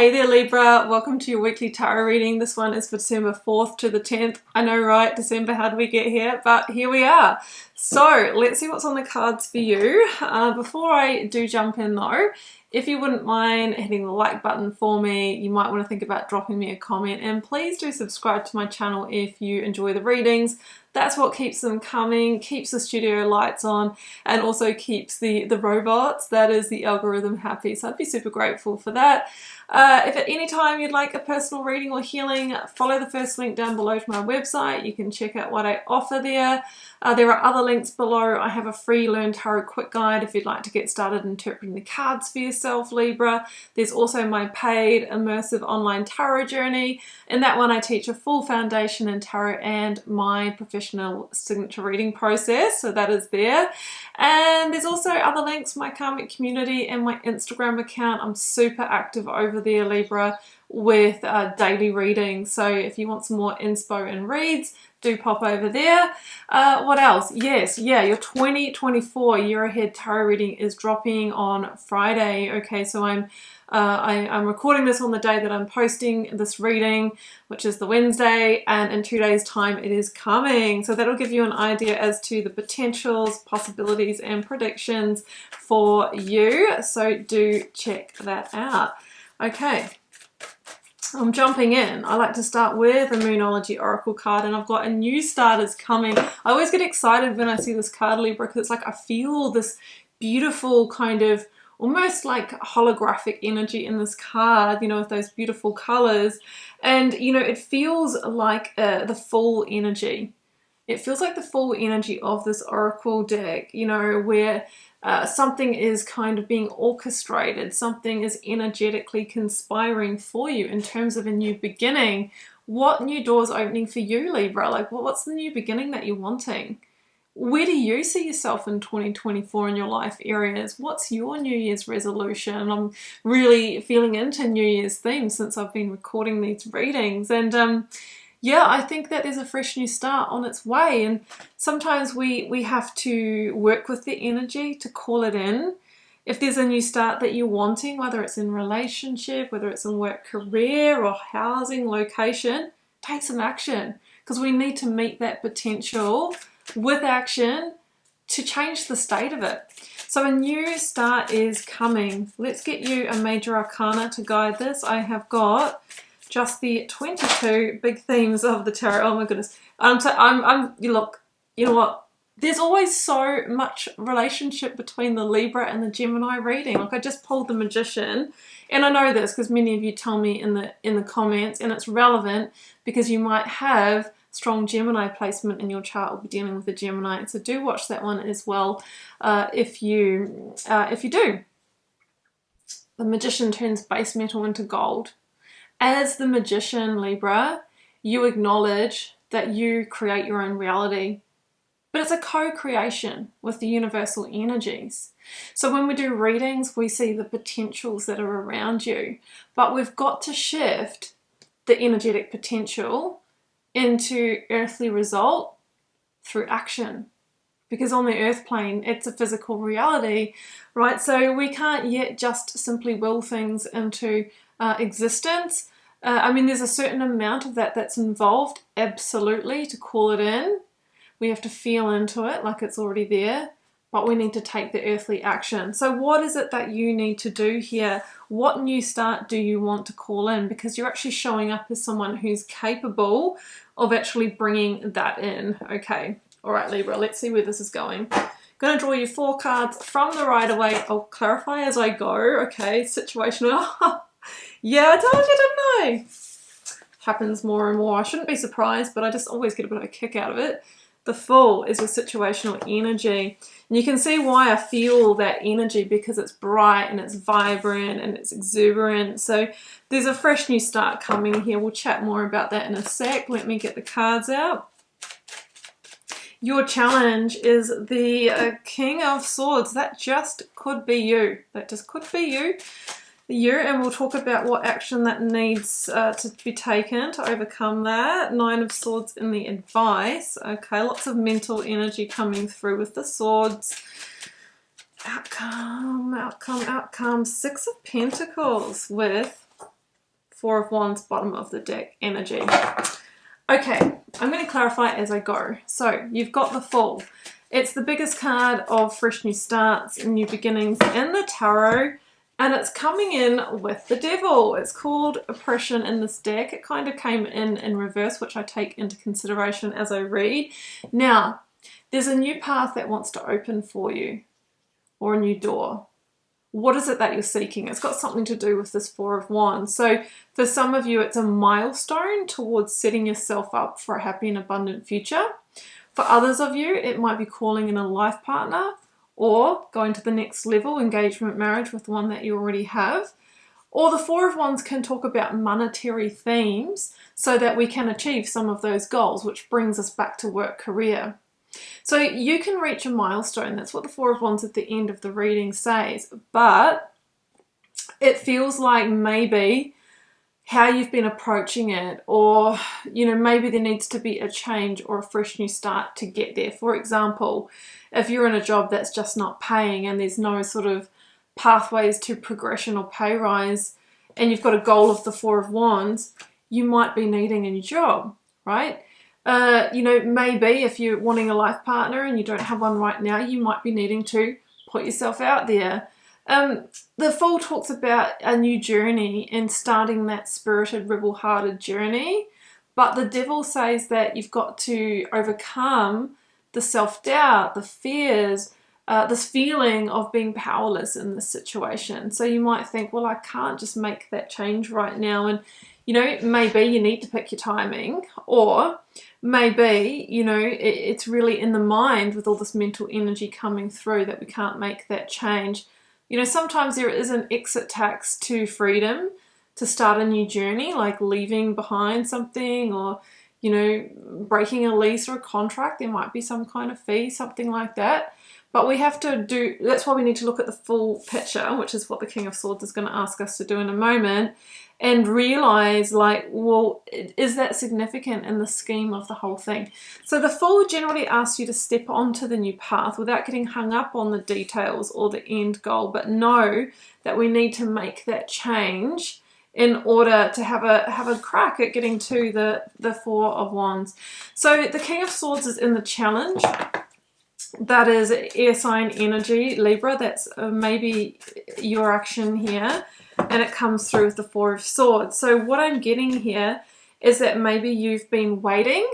Hey there Libra, welcome to your weekly tarot reading. This one is for December 4th to the 10th. I know, right? December, how did we get here? But here we are. So let's see what's on the cards for you. Before I do jump in though, if you wouldn't mind hitting the like button for me, you might want to think about dropping me a comment, and please do subscribe to my channel if you enjoy the readings. That's what keeps them coming, keeps the studio lights on, and also keeps the robots, that is the algorithm, happy. So I'd be super grateful for that. If at any time you'd like a personal reading or healing, follow the first link down below to my website. You can check out what I offer there. There are other links below. I have a free Learn Tarot Quick Guide if you'd like to get started interpreting the cards for yourself, Libra. There's also my paid immersive online tarot journey. In that one I teach a full foundation in tarot and my professional signature reading process, so that is there. And there's also other links, my karmic community and my Instagram account. I'm super active over there, Libra, with daily readings. So if you want some more inspo and reads, do pop over there. What else? Yes, yeah, your 2024 year ahead tarot reading is dropping on Friday. Okay, so I'm recording this on the day that I'm posting this reading, which is the Wednesday, and in 2 days time it is coming. So that'll give you an idea as to the potentials, possibilities and predictions for you. So do check that out. Okay. I'm jumping in. I like to start with a Moonology Oracle card, and I've got a new starters coming. I always get excited when I see this card, Libra, because it's like I feel this beautiful kind of almost like holographic energy in this card, you know, with those beautiful colors. And, you know, it feels like the full energy. It feels like the full energy of this Oracle deck, you know, where something is kind of being orchestrated, something is energetically conspiring for you in terms of a new beginning. What new doors opening for you, Libra? Like, what's the new beginning that you're wanting? Where do you see yourself in 2024 in your life areas? What's your New Year's resolution? I'm really feeling into New Year's themes since I've been recording these readings. And yeah, I think that there's a fresh new start on its way, and sometimes we have to work with the energy to call it in. If there's a new start that you're wanting, whether it's in relationship, whether it's in work, career or housing, location, take some action, because we need to meet that potential with action to change the state of it. So a new start is coming. Let's get you a major arcana to guide this. I have got just the 22 big themes of the tarot. Oh my goodness. Look, you know what? There's always so much relationship between the Libra and the Gemini reading. Like, I just pulled the Magician, and I know this because many of you tell me in the comments, and it's relevant because you might have strong Gemini placement in your chart or be dealing with a Gemini. So do watch that one as well if you do. The Magician turns base metal into gold. As the Magician, Libra, you acknowledge that you create your own reality, but it's a co-creation with the universal energies. So when we do readings, we see the potentials that are around you, but we've got to shift the energetic potential into earthly result through action. Because on the earth plane, it's a physical reality, right? So we can't yet just simply will things into existence. I mean, there's a certain amount of that's involved, absolutely, to call it in. We have to feel into it like it's already there, but we need to take the earthly action. So what is it that you need to do here? What new start do you want to call in? Because you're actually showing up as someone who's capable of actually bringing that in. Okay, all right, Libra, let's see where this is going. I'm going to draw you 4 cards from the Rider-Waite. I'll clarify as I go. Okay, situational. Yeah, I told you, didn't I? Happens more and more. I shouldn't be surprised, but I just always get a bit of a kick out of it. The Fool is your situational energy. And you can see why I feel that energy, because it's bright and it's vibrant and it's exuberant. So there's a fresh new start coming here. We'll chat more about that in a sec. Let me get the cards out. Your challenge is the King of Swords. That just could be you. That just could be you. And we'll talk about what action that needs to be taken to overcome that. 9 of Swords in the advice. Okay, lots of mental energy coming through with the swords. Outcome. 6 of Pentacles with Four of Wands, bottom of the deck energy. Okay, I'm going to clarify as I go. So you've got the Fool. It's the biggest card of fresh new starts and new beginnings in the tarot, and it's coming in with the Devil. It's called Oppression in this deck. It kind of came in reverse, which I take into consideration as I read. Now, there's a new path that wants to open for you, or a new door. What is it that you're seeking? It's got something to do with this Four of Wands. So for some of you, it's a milestone towards setting yourself up for a happy and abundant future. For others of you, it might be calling in a life partner or going to the next level, engagement, marriage with the one that you already have. Or the Four of Wands can talk about monetary themes so that we can achieve some of those goals, which brings us back to work, career. So you can reach a milestone. That's what the Four of Wands at the end of the reading says. But it feels like maybe how you've been approaching it, or, you know, maybe there needs to be a change or a fresh new start to get there. For example, if you're in a job that's just not paying and there's no sort of pathways to progression or pay rise, and you've got a goal of the Four of Wands, you might be needing a new job, right? You know, maybe if you're wanting a life partner and you don't have one right now, you might be needing to put yourself out there. The Fool talks about a new journey and starting that spirited, rebel-hearted journey. But the Devil says that you've got to overcome the self-doubt, the fears, this feeling of being powerless in this situation. So you might think, well, I can't just make that change right now. And, you know, maybe you need to pick your timing, or maybe, you know, it's really in the mind with all this mental energy coming through that we can't make that change. You know, sometimes there is an exit tax to freedom to start a new journey, like leaving behind something, or, you know, breaking a lease or a contract. There might be some kind of fee, something like that. But we have to do, that's why we need to look at the full picture, which is what the King of Swords is going to ask us to do in a moment, and realize, like, well, is that significant in the scheme of the whole thing? So the Fool generally asks you to step onto the new path without getting hung up on the details or the end goal, but know that we need to make that change in order to have a crack at getting to the Four of Wands. So the King of Swords is in the challenge. That is air sign energy, Libra. That's maybe your action here. And it comes through with the Four of Swords. So what I'm getting here is that maybe you've been waiting,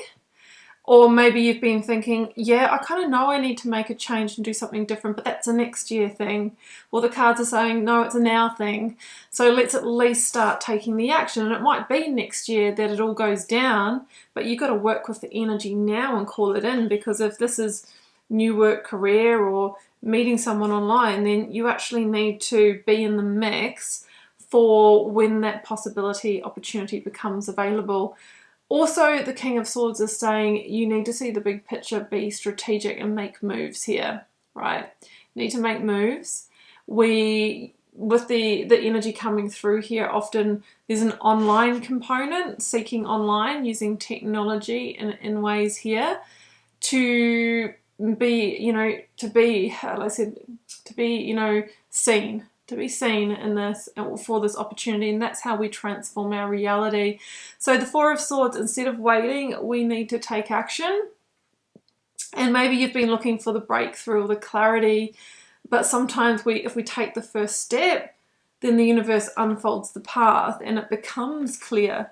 or maybe you've been thinking, yeah, I kind of know I need to make a change and do something different, but that's a next year thing. Well, the cards are saying, no, it's a now thing. So let's at least start taking the action. And it might be next year that it all goes down, but you've got to work with the energy now and call it in, because if this is new work, career, or meeting someone online, then you actually need to be in the mix for when that possibility, opportunity becomes available. Also, the King of Swords is saying you need to see the big picture, be strategic, and make moves here, right? You need to make moves. With the energy coming through here, often there's an online component, seeking online, using technology in ways here to be, you know, to be seen in this, for this opportunity, and that's how we transform our reality. So the Four of Swords, instead of waiting, we need to take action. And maybe you've been looking for the breakthrough or the clarity, but sometimes if we take the first step, then the universe unfolds the path and it becomes clear.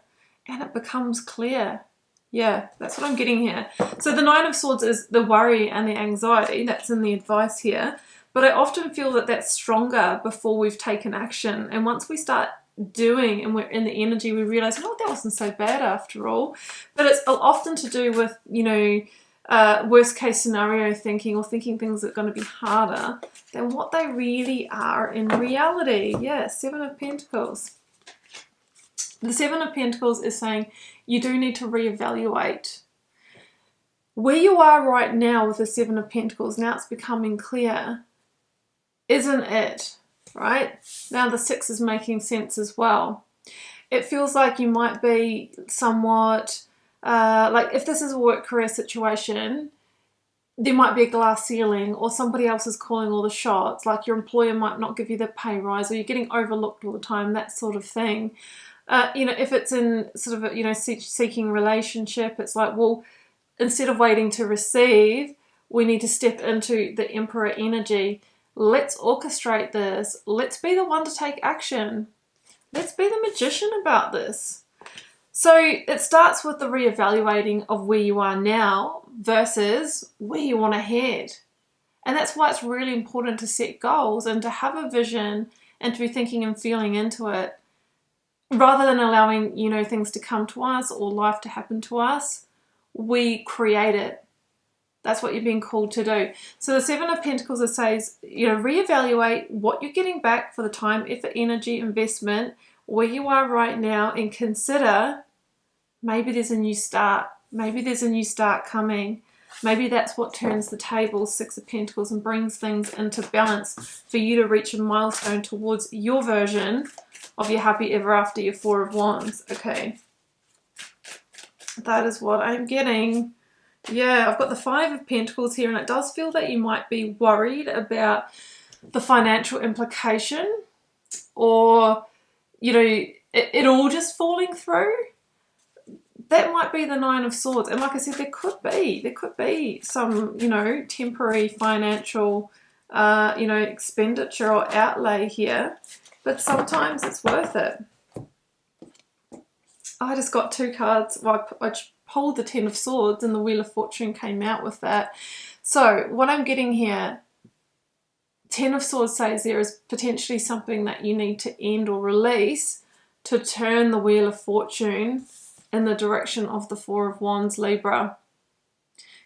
Yeah, that's what I'm getting here. So the Nine of Swords is the worry and the anxiety. That's in the advice here. But I often feel that that's stronger before we've taken action. And once we start doing and we're in the energy, we realize, oh, that wasn't so bad after all. But it's often to do with, you know, worst case scenario thinking, or thinking things are going to be harder than what they really are in reality. Yeah, Seven of Pentacles. The Seven of Pentacles is saying you do need to reevaluate where you are right now with the Seven of Pentacles. Now it's becoming clear, isn't it? Right? Now the Six is making sense as well. It feels like you might be somewhat, like if this is a work career situation, there might be a glass ceiling, or somebody else is calling all the shots, like your employer might not give you the pay rise, or you're getting overlooked all the time, that sort of thing. You know, if it's in sort of a, you know, seeking relationship, it's like, well, instead of waiting to receive, we need to step into the Emperor energy. Let's orchestrate this. Let's be the one to take action. Let's be the magician about this. So it starts with the reevaluating of where you are now versus where you want to head. And that's why it's really important to set goals and to have a vision and to be thinking and feeling into it, rather than allowing, you know, things to come to us or life to happen to us. We create it. That's what you're being called to do. So the Seven of Pentacles, it says, you know, reevaluate what you're getting back for the time, effort, energy, investment, where you are right now, and consider maybe there's a new start. Maybe there's a new start coming. Maybe that's what turns the table, Six of Pentacles, and brings things into balance for you to reach a milestone towards your version of your happy ever after, your Four of Wands. Okay. That is what I'm getting. Yeah, I've got the Five of Pentacles here, and it does feel that you might be worried about the financial implication, or, you know, it all just falling through. That might be the Nine of Swords. And like I said, there could be some, you know, temporary financial, you know, expenditure or outlay here, but sometimes it's worth it. I just got two cards. Well, I pulled the Ten of Swords and the Wheel of Fortune came out with that. So what I'm getting here, Ten of Swords says there is potentially something that you need to end or release to turn the Wheel of Fortune in the direction of the Four of Wands, Libra,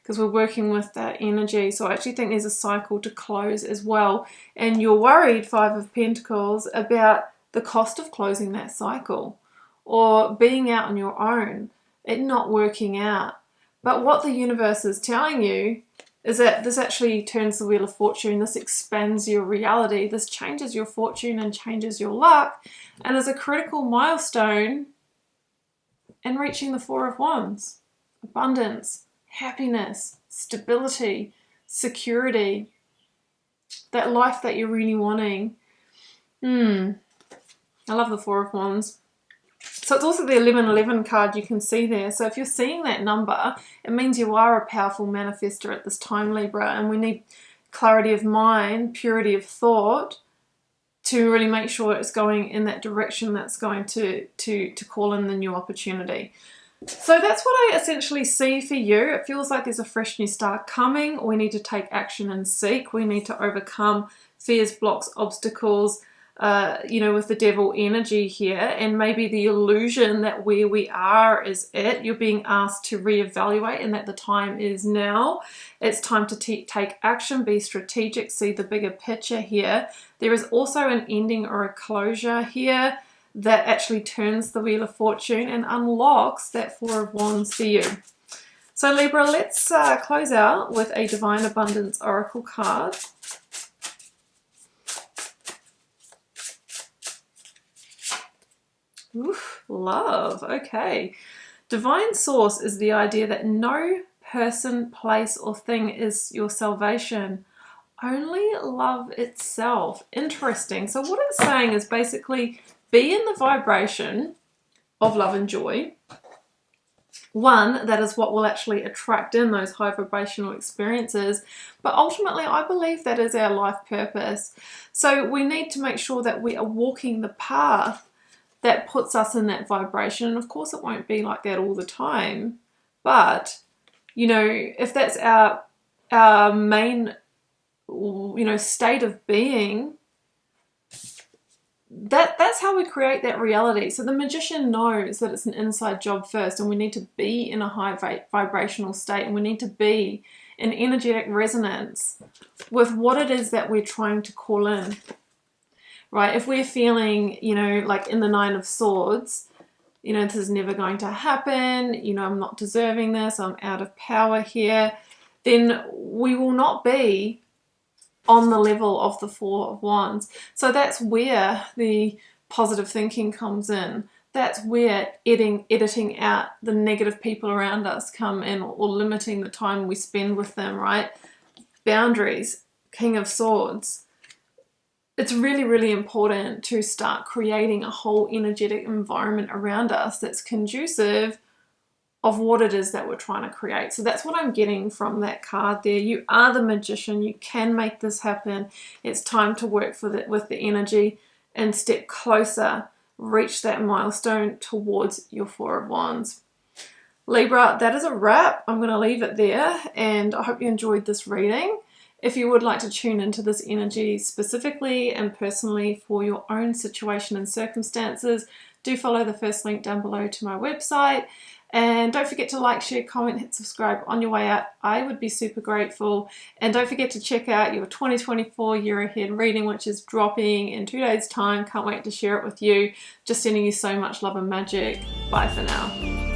because we're working with that energy. So I actually think there's a cycle to close as well. And you're worried, Five of Pentacles, about the cost of closing that cycle, or being out on your own, it not working out. But what the universe is telling you is that this actually turns the Wheel of Fortune. This expands your reality. This changes your fortune and changes your luck, and is a critical milestone in reaching the Four of Wands. Abundance, happiness, stability, security, that life that you're really wanting. I love the Four of Wands. So it's also the 1111 card you can see there. So if you're seeing that number, it means you are a powerful manifester at this time, Libra, and we need clarity of mind, purity of thought, to really make sure it's going in that direction that's going to call in the new opportunity. So that's what I essentially see for you. It feels like there's a fresh new start coming. We need to take action and seek. We need to overcome fears, blocks, obstacles, you know, with the devil energy here, and maybe the illusion that where we are is it. You're being asked to reevaluate, and that the time is now. It's time to take action, be strategic, see the bigger picture here. There is also an ending or a closure here that actually turns the Wheel of Fortune and unlocks that Four of Wands for you. So Libra, let's close out with a Divine Abundance Oracle card. Oof, love. Okay. Divine source is the idea that no person, place, or thing is your salvation. Only love itself. Interesting. So what it's saying is basically be in the vibration of love and joy. One, that is what will actually attract in those high vibrational experiences. But ultimately, I believe that is our life purpose. So we need to make sure that we are walking the path that puts us in that vibration. And of course it won't be like that all the time, but you know, if that's our main, you know, state of being, that's how we create that reality. So the magician knows that it's an inside job first, and we need to be in a high vibrational state, and we need to be in energetic resonance with what it is that we're trying to call in. Right, if we're feeling, you know, like in the Nine of Swords, you know, this is never going to happen, you know, I'm not deserving this, I'm out of power here, then we will not be on the level of the Four of Wands. So that's where the positive thinking comes in. That's where editing out the negative people around us come in, or limiting the time we spend with them, right? Boundaries, King of Swords. it's really, really important to start creating a whole energetic environment around us that's conducive of what it is that we're trying to create. So that's what I'm getting from that card there. You are the magician. You can make this happen. It's time to work with the energy and step closer, reach that milestone towards your Four of Wands. Libra, that is a wrap. I'm going to leave it there, and I hope you enjoyed this reading. If you would like to tune into this energy specifically and personally for your own situation and circumstances, do follow the first link down below to my website. And don't forget to like, share, comment, hit subscribe on your way out. I would be super grateful. And don't forget to check out your 2024 year ahead reading, which is dropping in 2 days' time. Can't wait to share it with you. Just sending you so much love and magic. Bye for now.